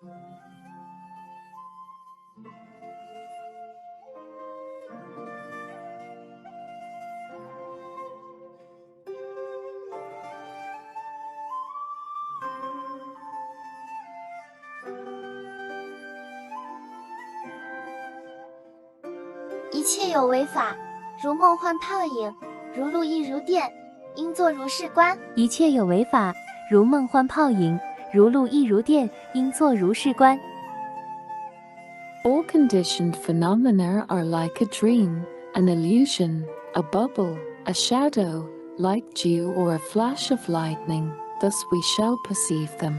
一切有为法，如梦幻泡影，如露亦如电，应作如是观。一切有为法，如梦幻泡影，如露亦如电，应作如是观。All conditioned phenomena are like a dream, an illusion, a bubble, a shadow, like dew or a flash of lightning. Thus we shall perceive them.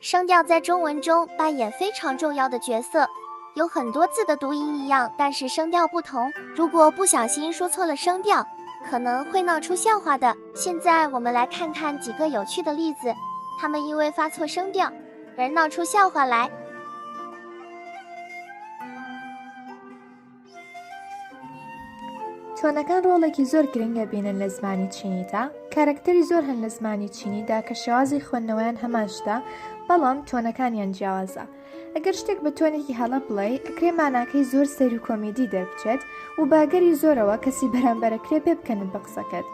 声调在中文中扮演非常重要的角色，有很多字的读音一样，但是声调不同。如果不小心说错了声调，可能会闹出笑话的。现在我们来看看几个有趣的例子，他们因为发错声调而闹出笑话来。تۆنەکان ڕۆڵێکی زۆر گرنگە بینن لە زمانی چینیدا. کارکتەری زۆر هەن لە زمانی چینیدا کە شێوازی خوێندنەوەیان هەماشدا، بەڵام تۆنەکانیان جیاوازە. ئەگەر شتێک بە تۆنێکی هەڵە بڵێ، ئەکرێ ماناکەی زۆر سەیر و کۆمیدی دەربچێت و باگەری زۆرەوە کەسی بەرامبەرەکرێ پێ بکەنن بە قسەکەت.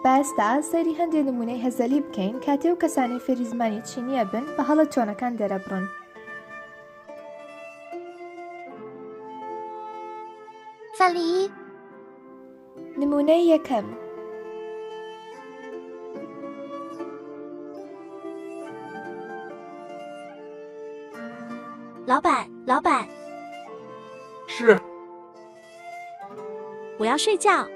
با ئێستا سەیری هەندێک نمونەی هەزەلی بکەین کاتێ و کەسانی فێری زمانی چینیە بن بە هەڵە تۆنەکان دەرەبڕن. نمونەی یەکەم. 老板，老板，是。我要睡觉。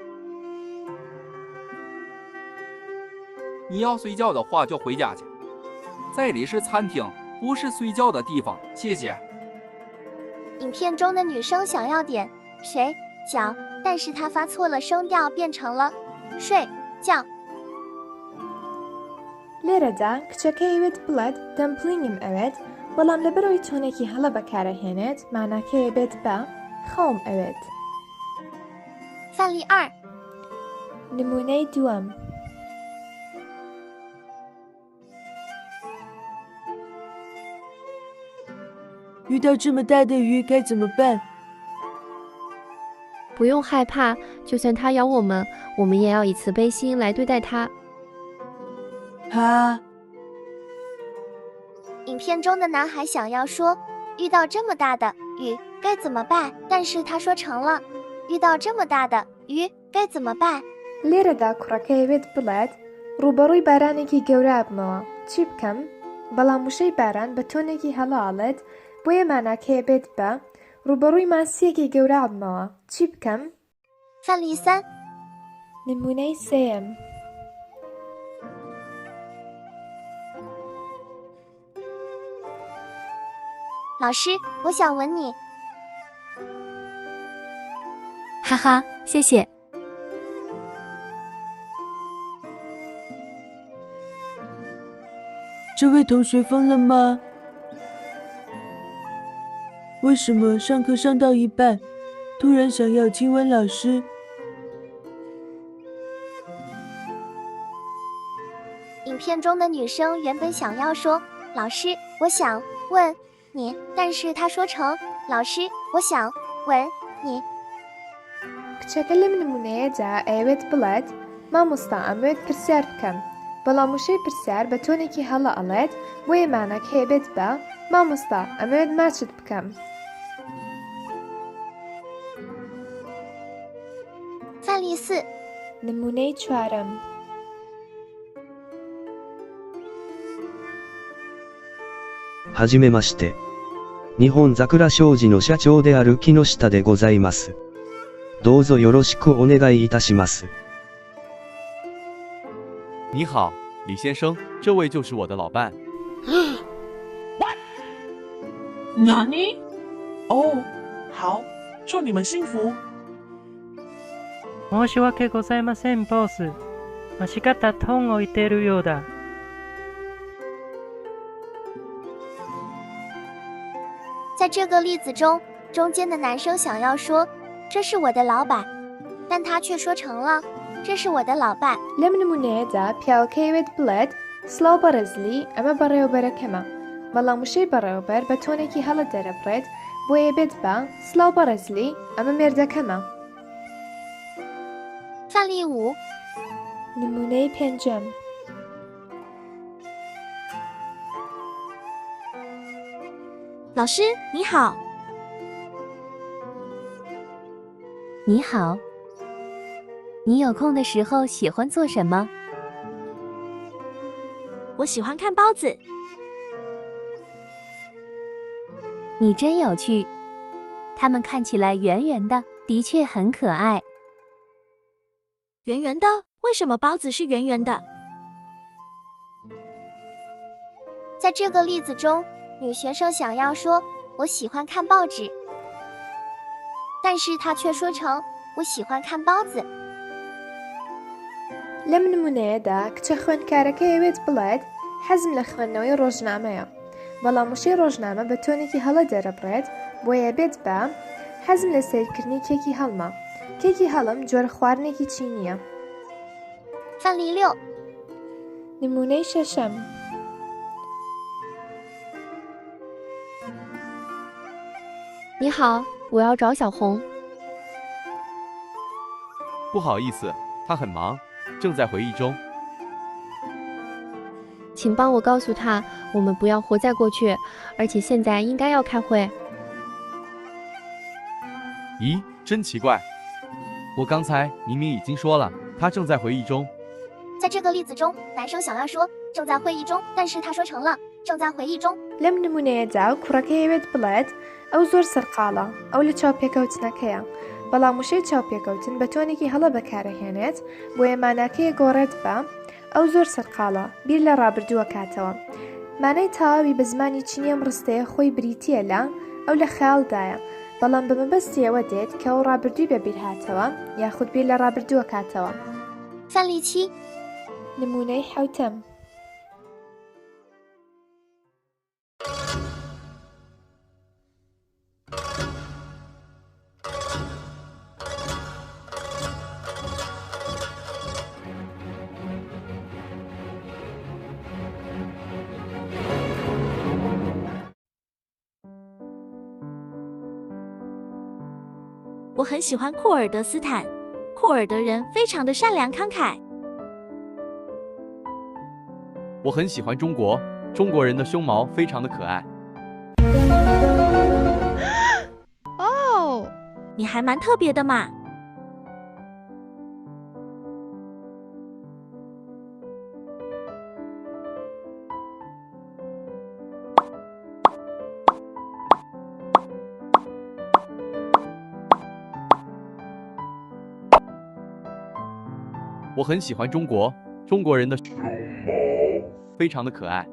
你要睡觉的话就回家去，这里是餐厅，不是睡觉的地方，谢谢。影片中的女生想要点水饺，但是她发错了声调，变成了睡觉。 لێرەدا کچەکە ئەوێت بڵێت دەمپلینگم ئەوێت، بەڵام لەبەرەوەی تۆنێکی هەڵە بەکارەهێنێت ماناکەیە بێت بە خەوم ئەوێت. 范例2 نمونەی دووەم. 遇到这么大的鱼该怎么办？不用害怕，就算它咬我们，我们也要以慈悲心来对待它。啊！影片中的男孩想要说遇到这么大的雨该怎么办，但是他说成了遇到这么大的鱼该怎么办。 لێرەدا کوڕەکە ئەوێت بڵێت ڕوبەڕووی بارانێکی گەورە بمەوە، چی بکەم؟ بەڵام وشەی باران بە تۆنێکی هەڵاڵێت، بۆیە ماناکەیە بێت بە ڕوبەڕووی ماسیەکی گەورە بمەوە، چی بکەم؟ 范例3 نمونەی سێم. 老师，我想吻你。哈哈，谢谢。这位同学疯了吗？为什么上课上到一半，突然想要亲吻老师？影片中的女生原本想要说老师，我想问你，但是她说成老师，我想吻你。 کچەکە لەم نمونەیەدا ئەوێت بڵێت مامۆستا ئەمەوێت پرسیار بکەم، بەڵام وشەی پرسیار بە تۆنێکی هەڵە ئەڵێت، بۆیە ماناکەیە بێت بە مامۆستا ئەمەوێت ماچت بکەم.范例4 نمونەی چوارەم. はじめまして。日本桜商事の社長である木下でございます。どうぞよろしくお願いいたします。你好，李先生，这位就是我的老伴。哪里？哦，好，祝你们幸福。申し訳ございません、ボス。間違ったトーンを言っているようだ。在这个例子中，中间的男生想要说这是我的老板，但他却说成了这是我的老伴。 لم نمونێدا پیاوەکەیەوێت بڵێت سڵاو بەڕێزلی ئەمە بەڕێوەبەرەکەمە بەڵام وشەی بەڕێوەبەر بە تۆنێکی هەڵە دەرەبڕێت بۆیە بێت بە سڵاو بەڕێزلی ئەمە مێردەکەمە. 范例5 نمونەی پێنجەم 老师你好。你好，你有空的时候喜欢做什么？我喜欢看包子。你真有趣，它们看起来圆圆的，的确很可爱。圆圆的？为什么包子是圆圆的？在这个例子中，女学生想要说我喜欢看报纸，但是她却说成我喜欢看包子。 لەم نمونەیەدا کچە خوێندکارەکەیەوێت بڵێت حەزم لە خوێندنەوەی ڕۆژنامەیە بەڵام وشەی ڕۆژنامە بە تۆنێکی هەڵە دەرەبڕێت بۆیە بێت بە حەزم لە سیرکردنی کێکی هەڵمە کێکی هەڵم جۆرە خواردنێکی چینیە. 范例6 نمونەی شەشەم 你好，我要找小红。不好意思，他很忙，正在会议中。请帮我告诉他，我们不要活在过去，而且现在应该要开会。咦，真奇怪，我刚才明明已经说了，他正在会议中。 在这个例子中，男生想要说正在会议中，但是他说成了正在会议中。 لەم نمونەیەدا کوڕەکەیەوێت بڵێت ئەو زۆر سەرقاڵە ئەو لە چاوپێکەوتنەکەیە بەڵام وشەی چاوپێکەوتن بە تۆنێکی هەڵە بەکارەهێنێت بۆیە ماناکەیە گۆڕێت بە ئەو زۆر سەرقاڵە بیر لە ڕابردووە کاتەوە. مانای تەواوی بە زمانی چینی ئەم ڕستەیە خۆی بریتیە لە ئەو لە خەیاڵدایە بەڵام بە مەبەستیەوە دێت کە ئەو ڕابردووی بەبیر هاتەوە یاخود بیر لە ڕابردووە کاتەوە. 范例7 نمونەی حوتەم 我很喜欢库尔德斯坦，库尔德人非常的善良慷慨。我很喜欢中国，中国人的胸毛非常的可爱。哦，你还蛮特别的嘛。我很喜欢中国，中国人的胸毛非常的可爱。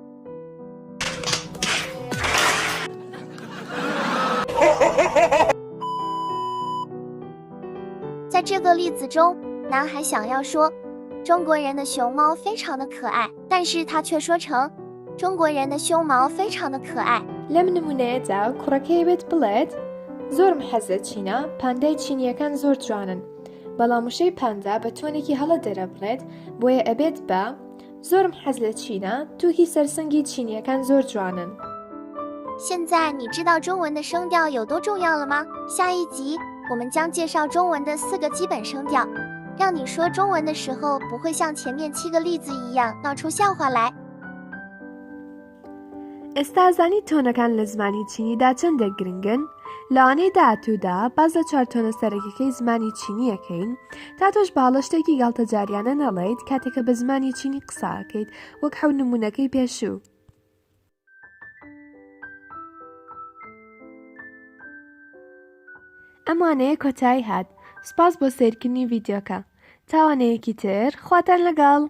在这个例子中，男孩想要说中国人的熊猫非常的可爱，但是他却说成中国人的胸毛非常的可爱。 لەم نمونەیەدا کوڕەکەیەوێت بڵێت زۆرم حەزە چینە پاندای چینیەکان زۆر جوانن بەڵام وشەی پاندا بە تۆنێکی هەڵە دەرەبڕێت بۆیە ئەبێت بە زۆرم حەز لە چینە تووکی سەرسەنگی چینیەکان زۆر جوانن. 现在你知道中文的声调有多重要了吗？下一集我们将介绍中文的4个基本声调，让你说中文的时候不会像前面7个例子一样闹出笑话来。 ئێستا زانی تۆنەکان لە زمانی چینیدا چەندێک گرنگن؟ لەوانەی داهاتوودا باز لە 4 تۆنە سەرەکیەکەی زمانی چینیەکەین تا تۆش باڵەشتێکی گاڵتەجاریانە نەڵێیت کاتێکە بە زمانی چینی قساکەیت وەک حەو نمونەکەی پێشوو. ئەمانەیە کۆتایی هات. سپاس بۆ سیرکردنی ڤیدیۆکە. تاوانەیەکی تر خواتان لەگەڵ.